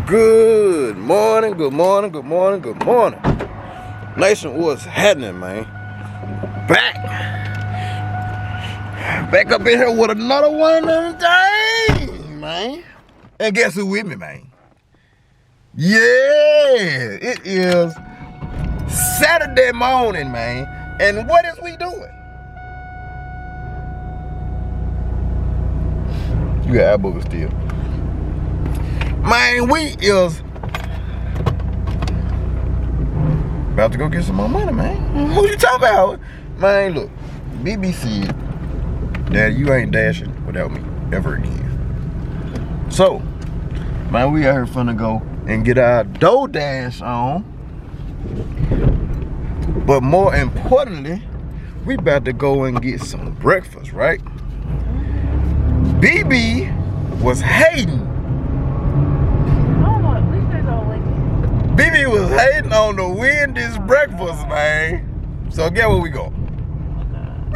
Good morning, good morning, good morning, good morning. Nation, what's happening, man? Back up in here with another one of them days, man. And guess who with me, man? Yeah, it is Saturday morning, man. And what is we doing? You got eye boogers still. Man, we is about to go get some more money, man. Who you talking about? Man, look, BBC, Daddy, you ain't dashing without me ever again. So, man, we out here finna go and get our DoorDash on. But more importantly, we about to go and get some breakfast, right? BB was hating. BB was hating on the Wendy's breakfast, man. So guess where we go? We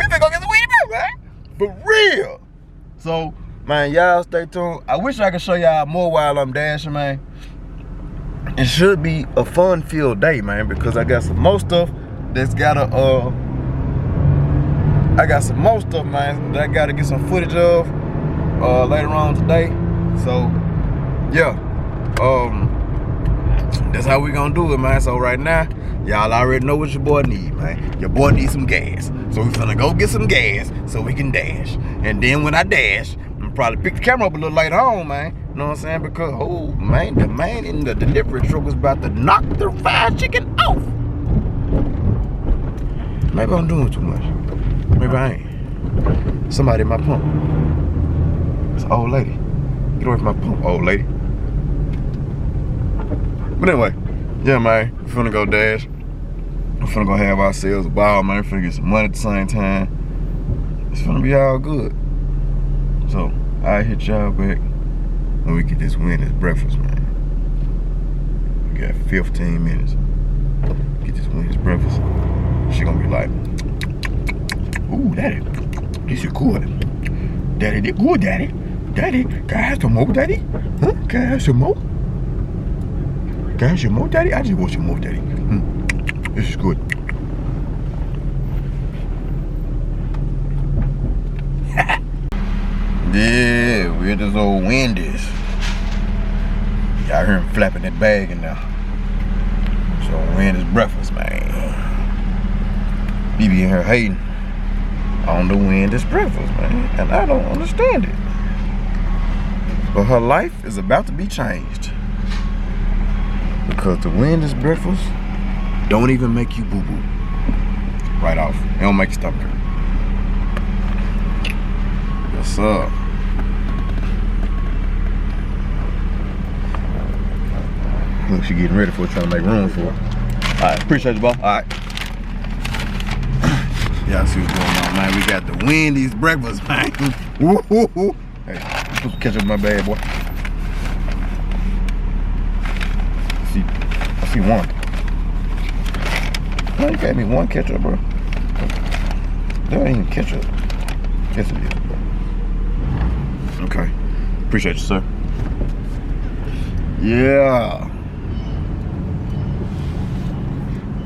finna go get the Wendy's breakfast, man. For real. So, man, y'all stay tuned. I wish I could show y'all more while I'm dashing, man. It should be a fun-filled day, man, because I got some more stuff that's gotta, I got some more stuff, man, that I gotta get some footage of later on today. So, yeah. That's how we gonna do it, man. So right now, y'all already know what your boy need, man. Your boy needs some gas. So we finna go get some gas so we can dash. And then when I dash, I'm probably pick the camera up a little later on, man. You know what I'm saying? Because, oh, man, the man in the delivery truck was about to knock the fried chicken off. Maybe I'm doing too much. Maybe I ain't. Somebody in my pump. It's an old lady. Get away from my pump, old lady. But anyway, yeah, man, we finna go dash. We're finna go have ourselves a ball, man. We're finna get some money at the same time. It's finna be all good. So, I'll hit y'all back when we get this Wendy's breakfast, man. We got 15 minutes. Get this Wendy's breakfast. She gonna be like, ooh, daddy, this is good. Daddy, this good, daddy. Daddy, can I have some more, daddy? Huh? Can I have some more? Can I have some more, daddy? I just want some more, daddy. This is good. Yeah, we're at this old Wendy's. Y'all hear him flapping that bag in there. So Wendy's breakfast, man. BB in here hating on the Wendy's breakfast, man. And I don't understand it. But her life is about to be changed. Because the Wendy's breakfast don't even make you boo-boo. Right off. It don't make you stomach hurt. Yes, sir. Look, she getting ready for it, trying to make room for it. Alright, appreciate you, bro. Alright. Y'all see what's going on, man. We got the Wendy's breakfast, man. Woo-hoo-hoo. Hey, put some ketchup in my bag, boy. I see one. No, you gave me one ketchup, bro. That ain't even ketchup. Yes, it is, bro. Okay. Appreciate you, sir. Yeah.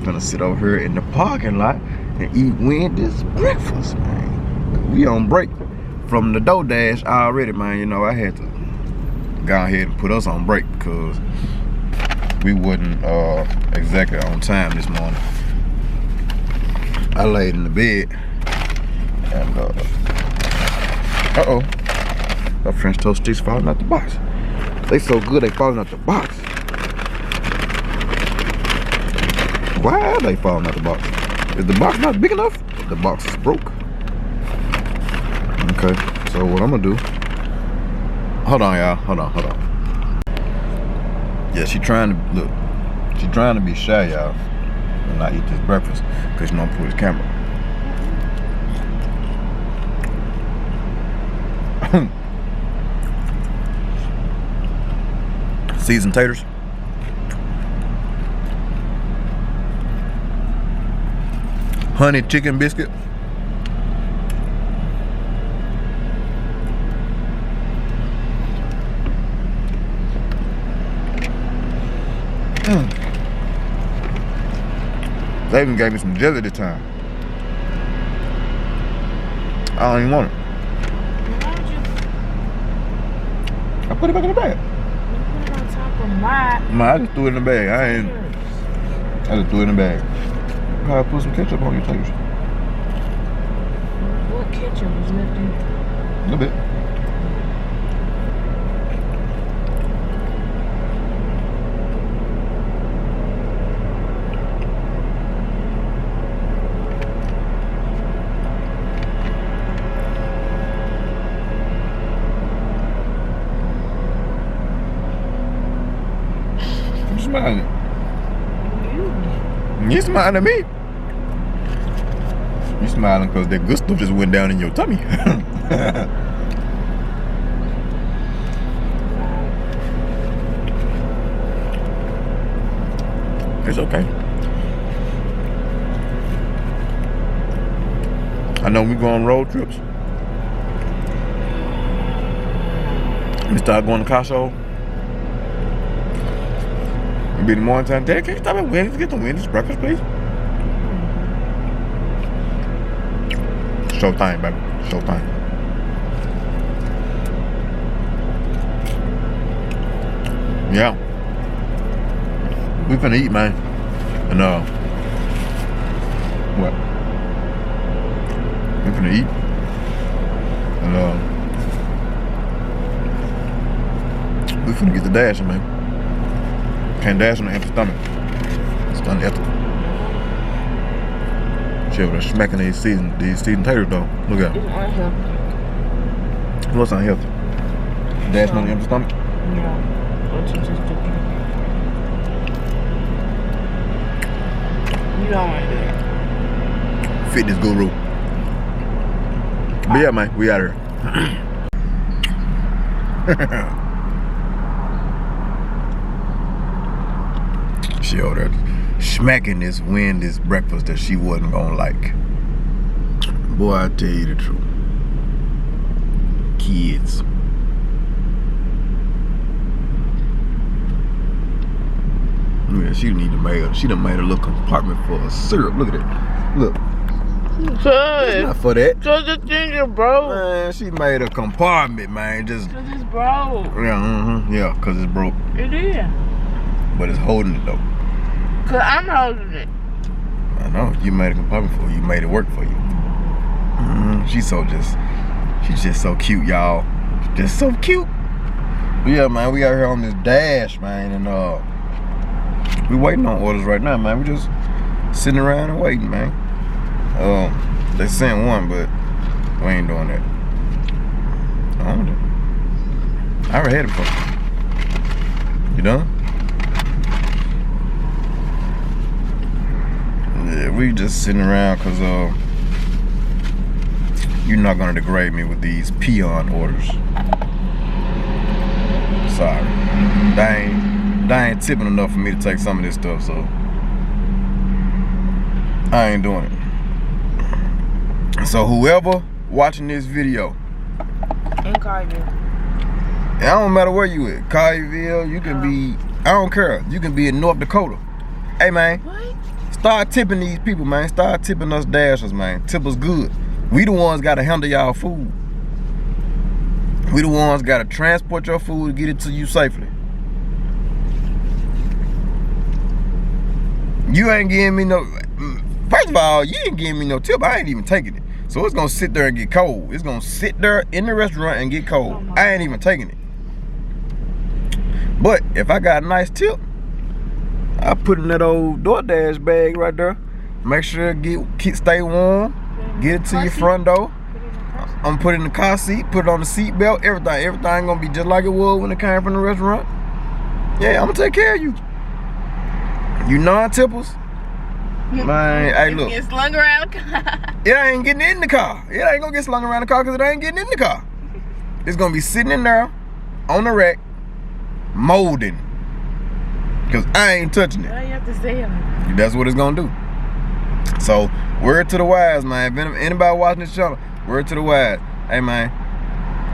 Gonna sit over here in the parking lot and eat Wendy's breakfast, man. We on break from the DoorDash already, man. You know, I had to go ahead and put us on break because we wasn't exactly on time this morning. I laid in the bed and the French toast sticks falling out the box. They so good they falling out the box. Why are they falling out the box? Is the box not big enough? The box is broke. Okay, so what I'm gonna do, hold on, y'all, hold on. Yeah, she trying to, look, she trying to be shy, y'all, and not eat this breakfast, because she don't put his camera. Seasoned taters. Honey chicken biscuit. They even gave me some jelly this time. I don't even want it. I put it back in the bag. You put it on top of mine. I just threw it in the bag. I just threw it in the bag. Gotta put some ketchup on your toast. What ketchup was left in? A little bit. I'm smiling. You smiling at me? You smiling because that good stuff just went down in your tummy. It's okay. I know we go on road trips. We start going to Cashapp. It'll be the morning time. Dad, can you stop at Wendy's? Get the Wendy's breakfast, please. Showtime, baby. Showtime. Yeah. We finna eat, man. And what? We finna eat. And we finna get the dashing, man. Can't dash on an empty stomach. It's unethical. Shit, they're smacking these seasoned taters though. Look at It's unhealthy. it. What's unhealthy? Dashing on an empty stomach? No. What you just do? You don't want to do that. Fitness guru. But yeah, man, we out here. She over there smacking this Wendy's breakfast that she wasn't gonna like. Boy, I tell you the truth. Kids. Yeah, she done made a little compartment for a syrup. Look at it. Look. It's not for that. Cause the thing is broke. Man, she made a compartment, man. Just Cause it's broke. yeah, yeah, cause it's broke. It is. But it's holding it though. Cause I'm holding it. I know, you made a compartment for you. You made it work for you. She's just so cute, y'all. Just so cute. But yeah, man, we out here on this dash, man, and we waiting on orders right now, man. We just sitting around and waiting, man. They sent one, but we ain't doing that. I don't know. I already had it before. You done? Yeah, we just sitting around because you're not gonna degrade me with these peon orders. Sorry. They ain't tipping enough for me to take some of this stuff, so I ain't doing it. So whoever watching this video In Collierville. it don't matter where you at, Collierville, you can be, I don't care, you can be in North Dakota. Hey man, What? start tipping these people, man. Start tipping us dashers, man. Tip us good. We the ones gotta handle y'all food. We the ones gotta transport your food to get it to you safely. You ain't giving me no, first of all, you ain't giving me no tip. I ain't even taking it. So it's gonna sit there and get cold. It's gonna sit there in the restaurant and get cold. I ain't even taking it. But if I got a nice tip, I put in that old DoorDash bag right there. Make sure it stay warm. Get it to your front door. I'm put it in the car seat, put it on the seat belt, everything. Everything gonna be just like it was when it came from the restaurant. Yeah, I'm gonna take care of you. You non-tippers. Man, hey look. Get slung around the car. It ain't getting in the car. It ain't gonna get slung around the car because it ain't getting in the car. It's gonna be sitting in there on the rack, molding. Because I ain't touching it. Why you have to say it? That's what it's gonna do. So, word to the wise, man. If anybody watching this channel, word to the wise. Hey, man,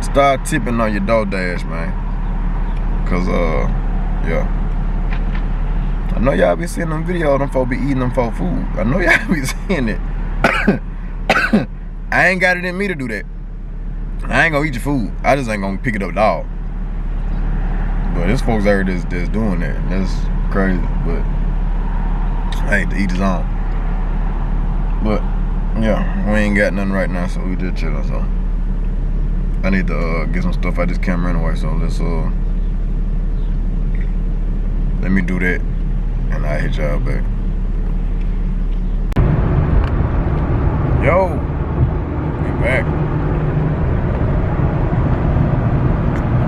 start tipping on your DoorDash, man. Because, yeah. know y'all be seeing them videos, them folk be eating them folk food. I know y'all be seeing it. I ain't got it in me to do that. I ain't gonna eat your food. I just ain't gonna pick it up dog. But there's folks out here that's doing that. That's crazy. But I hate to eat his own. But yeah, we ain't got nothing right now, so we just chilling. So I need to get some stuff out this camera anyway. So let's let me do that, and I'll hit y'all back. Yo, we back.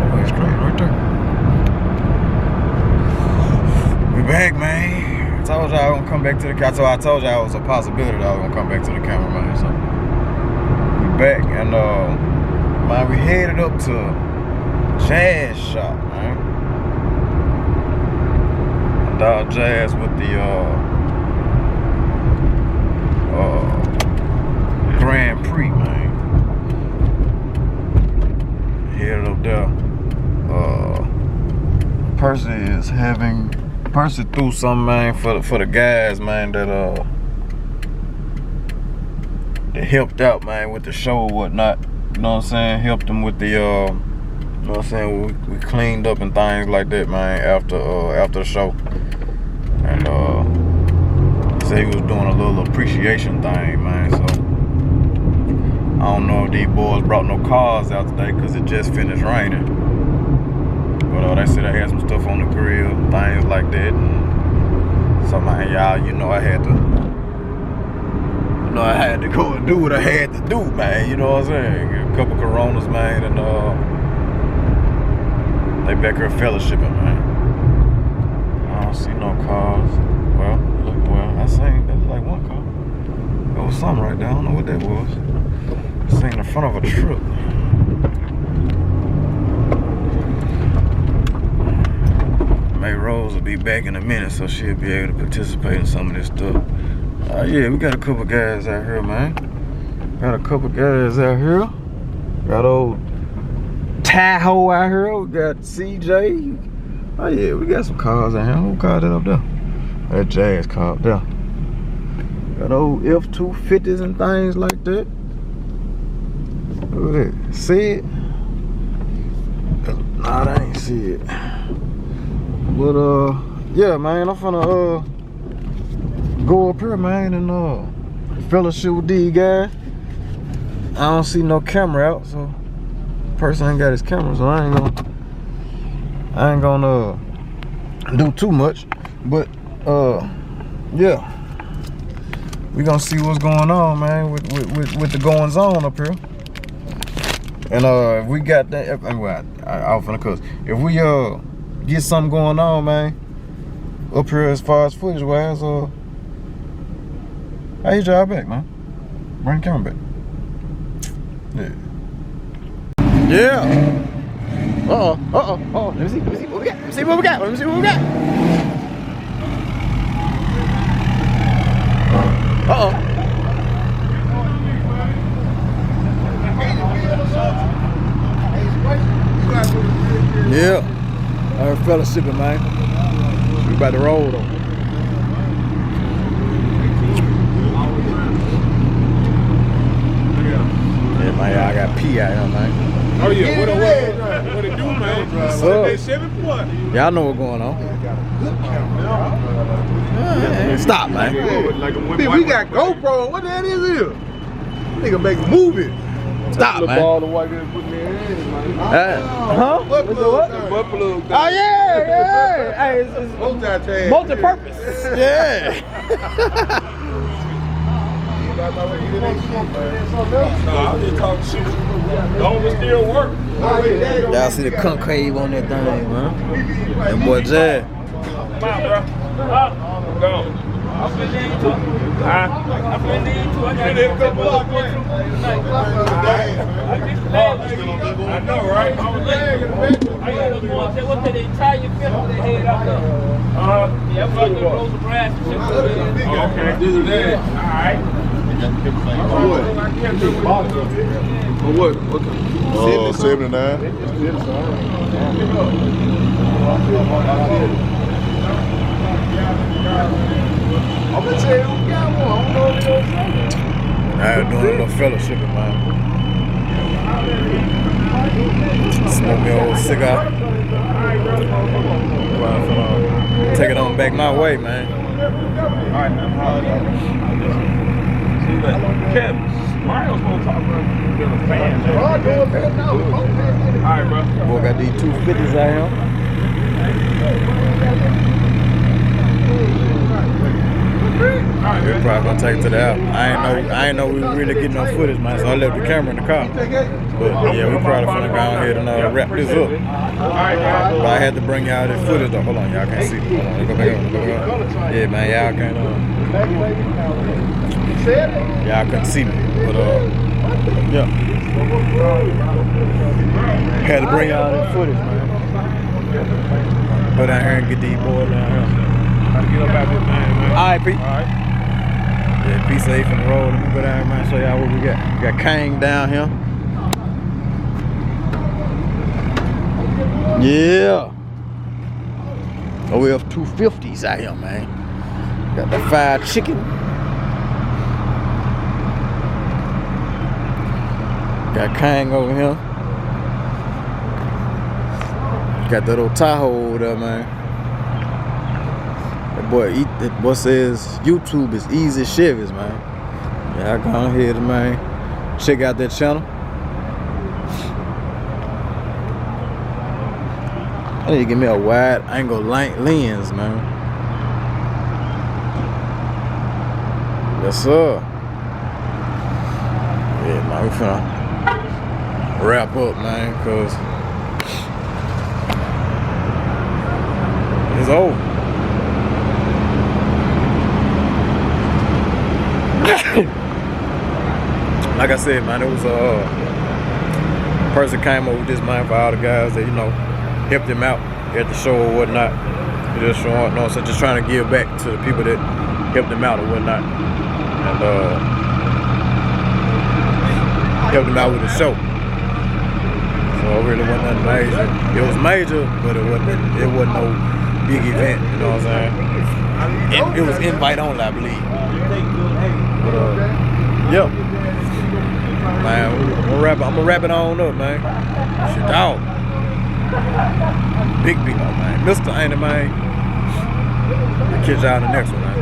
Oh, it's straight right there. We back, man. I told y'all I was gonna come back to the camera. So I told y'all it was a possibility that I was gonna come back to the camera, man. So we back, and man, we headed up to Jazz Shop, man. Dog Jazz with the Grand Prix, man. Headed up there. Percy threw something, man, for the guys, man, that helped out, man, with the show or whatnot. You know what I'm saying? Helped them with the you know what I'm saying? We cleaned up and things like that, man, after the show. And said he was doing a little appreciation thing, man. So I don't know if these boys brought no cars out today because it just finished raining. But they said I had some stuff on the grill, things like that. And so, man, y'all, you know I had to go and do what I had to do, man. You know what I'm saying? A couple Coronas, man, and they back here fellowshipping, man. I don't see no cars. Well, I seen that was like one car. There was something right there. I don't know what that was. I seen the front of a truck. MayRose will be back in a minute, so she'll be able to participate in some of this stuff. Yeah, we got a couple guys out here, man. Got old Tahoe out here. We got CJ. Oh yeah, we got some cars out here. Who car that up there? That Jazz car up there. Got old F-250s and things like that. Look at that. See it? Nah, I ain't see it. But yeah, man, I'm finna go up here, man, and fellowship with these guys. I don't see no camera out, so person ain't got his camera, so I ain't gonna do too much. But yeah, we gonna see what's going on, man, with the goings on up here. And if we got that, well, I was finna cuss. If we get something going on, man, up here as far as footage wise, I hit y'all back, man. Bring the camera back. Yeah. Yeah. Uh-oh. Let me see what we got. Let me see what we got. Uh-oh. Yeah. Our fellowshipping, man. We about to roll though. Yeah, man, I got pee out here, man. Oh yeah, what it do, man? What's What up? they 7 what? Y'all know what's going on. Stop, man. We got GoPro. What the hell is here? Nigga make a movie. Stop, man. Ball the white girl put in their hands, man. Huh? Butt plug. Oh yeah. Hey, it's Multi-tag. multi-purpose. Yeah. Nah, I'm just talking shit. Don't it still work? Y'all see the concave on that thing, man? That boy Jazz. Come on, bro. Go. I'm finna need you too. I got a couple of I know, right? I was late. I got those ones that what they tie your feet on their head out there. Yeah, I'm fucking rolls of brass and shit. Okay, this is that. Alright. What? 79. I'm gonna tell you who got one. I don't know if you're I was doing a little fellowshipping, man. Smoke me an old cigar. Take it on back my way, man. Alright, man. See that? Kev, Mario's gonna talk about the fan, man. Alright, bro. Boy got these 250s out here. We're probably gonna take it to the house. I ain't know we were really getting no footage, man. So I left the camera in the car. But yeah, we probably finna go ahead and wrap this up. But I had to bring y'all this footage though. Hold on, y'all can't see me. Hold on, let's go back up. Yeah, man, y'all can't. Y'all couldn't see me, but yeah. Had to bring y'all this footage, man. Go down here and get these boys down here. Try to get up out this thing, man. Alright, Pete. Alright. Yeah, be safe in the road. Let me go down here, man, show y'all what we got. We got Kang down here. Yeah. Oh, we have 250s out here, man. Got the fried chicken. Got Kang over here. Got that old Tahoe over there, man. That boy says YouTube is easy Chevys, man. Yeah, I go ahead, man. Check out that channel. I need to get me a wide angle lens, man. Yes, sir. Yeah, man, we finna wrap up, man, cause it's over. Like I said, man, it was a person came over with this, man, for all the guys that, you know, helped him out at the show or whatnot. Just showing, no, so just trying to give back to the people that helped him out or whatnot. And helped him out with the show. So it really wasn't nothing major. It was major, but it wasn't no big event, you know what I'm saying? It was invite only, I believe. But yeah. Man, I'm gonna wrap it on up, man. Shit, dog. Big, man. Mr. Ain't it, man? I'll catch y'all in the next one, man.